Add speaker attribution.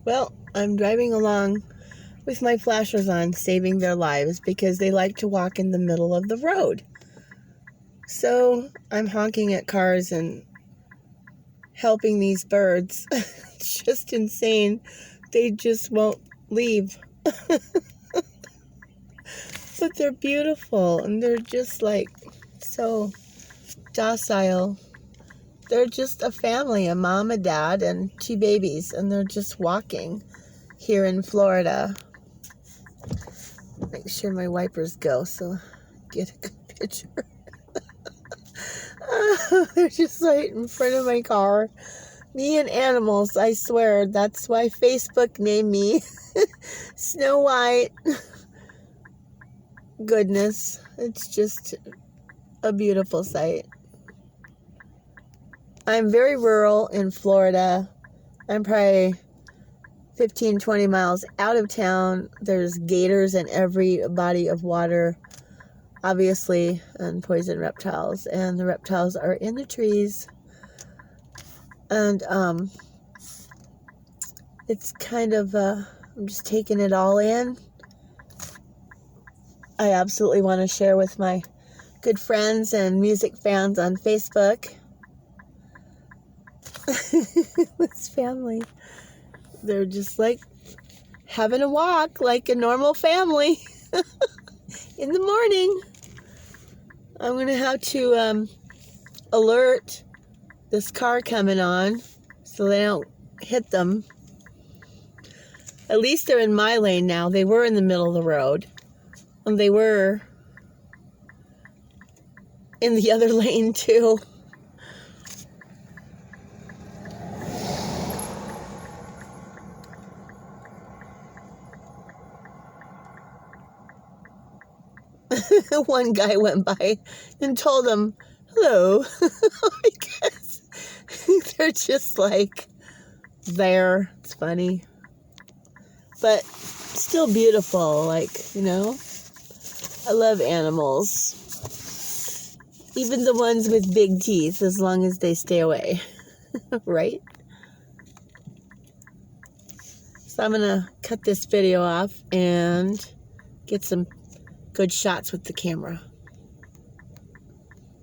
Speaker 1: Well, I'm driving along with my flashers on, saving their lives because they like to walk in the middle of the road. So I'm honking at cars and helping these birds. It's just insane. They just won't leave. But they're beautiful and they're just like so docile. They're just a family, a mom, a dad, and 2 babies, and they're just walking here in Florida. Make sure my wipers go so get a good picture. They're just right in front of my car. Me and animals, I swear. That's why Facebook named me Snow White. Goodness, it's just a beautiful sight. I'm very rural in Florida. I'm probably 15, 20 miles out of town. There's gators in every body of water, obviously, and poison reptiles. And the reptiles are in the trees. And it's kind of, I'm just taking it all in. I absolutely want to share with my good friends and music fans on Facebook. This family, they're just like having a walk like a normal family in the morning. I'm going to have to alert this car coming on so they don't hit them. At least they're in my lane now. They were in the middle of the road. And they were in the other lane too. One guy went by and told them hello because they're just like there. It's funny, but still beautiful. Like, you know, I love animals, even the ones with big teeth, as long as they stay away. Right? So I'm gonna cut this video off and get some good shots with the camera.